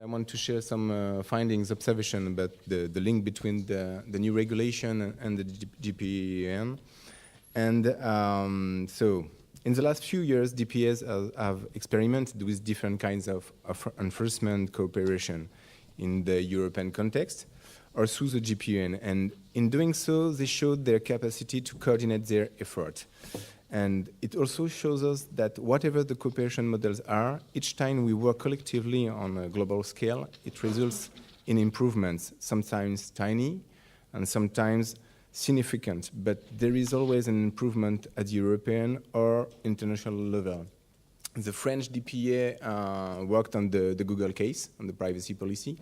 want to share some findings, observation about the link between the new regulation and the GPEN. And so in the last few years, DPS have experimented with different kinds of enforcement cooperation in the European context or through the GPEN. And in doing so, they showed their capacity to coordinate their effort. And it also shows us that whatever the cooperation models are, each time we work collectively on a global scale, it results in improvements, sometimes tiny and sometimes significant, but there is always an improvement at the European or international level. The French DPA worked on the Google case, on the privacy policy,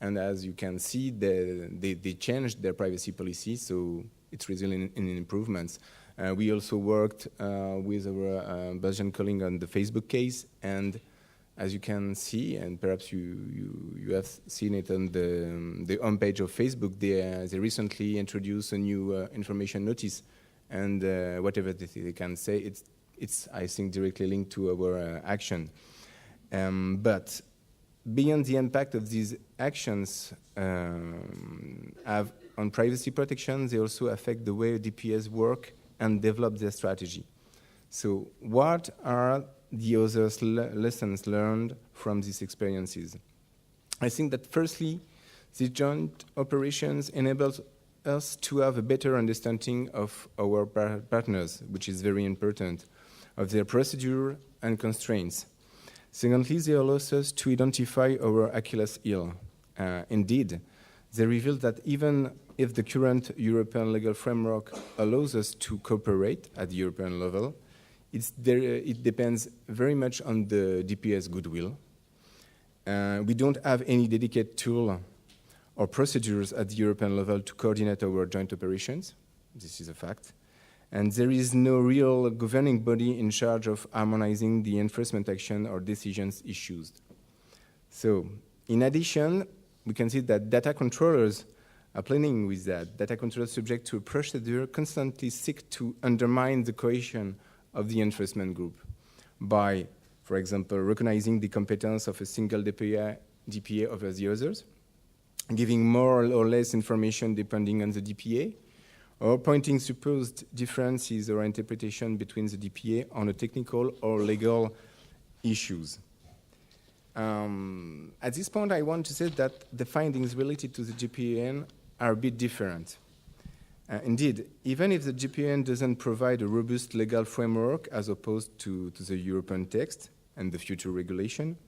and as you can see, they changed their privacy policy, so it's resulting in improvements. We also worked with our Belgian colleague on the Facebook case, and as you can see, and perhaps you have seen it on the homepage of Facebook, they recently introduced a new information notice, and whatever they can say, it's I think directly linked to our action. But beyond the impact of these actions have on privacy protection, they also affect the way DPS work and develop their strategy. So what are the other lessons learned from these experiences? I think that firstly, the joint operations enables us to have a better understanding of our partners, which is very important, of their procedure and constraints. Secondly, they allow us to identify our Achilles heel. Indeed, they reveal that even if the current European legal framework allows us to cooperate at the European level, it depends very much on the DPS goodwill. We don't have any dedicated tool or procedures at the European level to coordinate our joint operations. This is a fact. And there is no real governing body in charge of harmonizing the enforcement action or decisions issued. So, in addition, we can see that data controllers are planning with that. Data controllers subject to a procedure constantly seek to undermine the cohesion of the enforcement group by, for example, recognizing the competence of a single DPA over the others, giving more or less information depending on the DPA, or pointing supposed differences or interpretation between the DPA on a technical or legal issues. At this point, I want to say that the findings related to the GPEN are a bit different. Indeed, even if the GPEN doesn't provide a robust legal framework as opposed to the European text and the future regulation,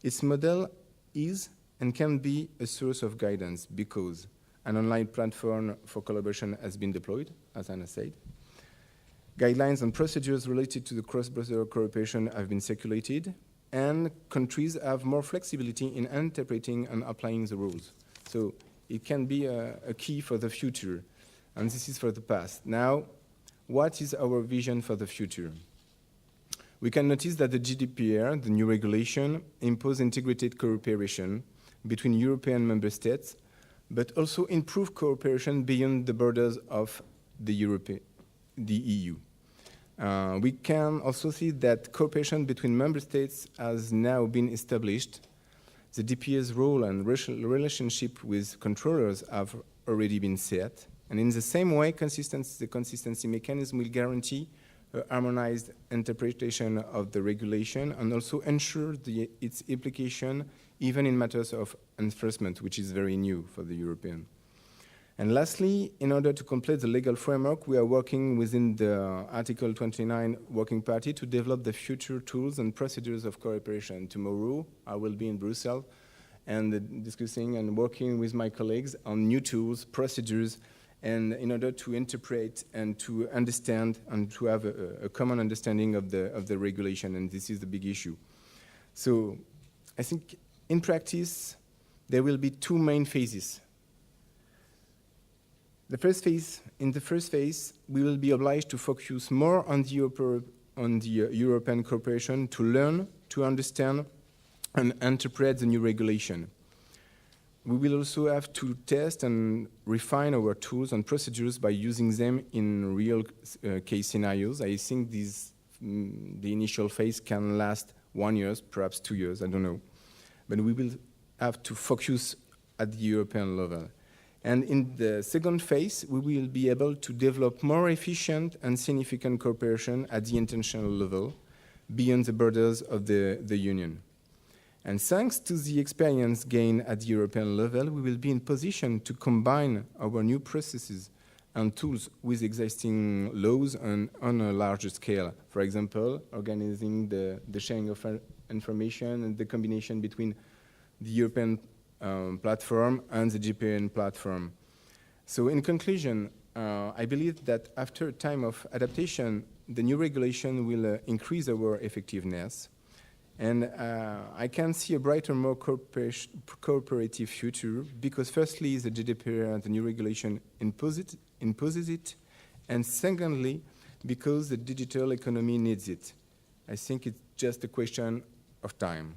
its model is and can be a source of guidance because an online platform for collaboration has been deployed, as Anna said. Guidelines and procedures related to the cross-border cooperation have been circulated, and countries have more flexibility in interpreting and applying the rules. So it can be a key for the future, and this is for the past. Now, what is our vision for the future? We can notice that the GDPR, the new regulation, imposes integrated cooperation between European member states, but also improve cooperation beyond the borders of the EU. We can also see that cooperation between member states has now been established. The DPA's role and relationship with controllers have already been set. And in the same way, the consistency mechanism will guarantee a harmonized interpretation of the regulation and also ensure its application even in matters of enforcement, which is very new for the European. And lastly, in order to complete the legal framework, we are working within the Article 29 Working Party to develop the future tools and procedures of cooperation. Tomorrow, I will be in Brussels and discussing and working with my colleagues on new tools, procedures, and in order to interpret and to understand and to have a common understanding of the regulation, and this is the big issue. So I think in practice, there will be two main phases. In the first phase, we will be obliged to focus more on the European cooperation to learn, to understand, and interpret the new regulation. We will also have to test and refine our tools and procedures by using them in real case scenarios. I think the initial phase can last 1 year, perhaps 2 years, I don't know. But we will have to focus at the European level. And in the second phase, we will be able to develop more efficient and significant cooperation at the international level, beyond the borders of the Union. And thanks to the experience gained at the European level, we will be in position to combine our new processes and tools with existing laws on a larger scale. For example, organizing the sharing of information and the combination between the European platform and the GPEN platform. So in conclusion, I believe that after a time of adaptation, the new regulation will increase our effectiveness. And I can see a brighter, more cooperative future because firstly, the GDPR, the new regulation, imposes it, and secondly, because the digital economy needs it. I think it's just a question of time.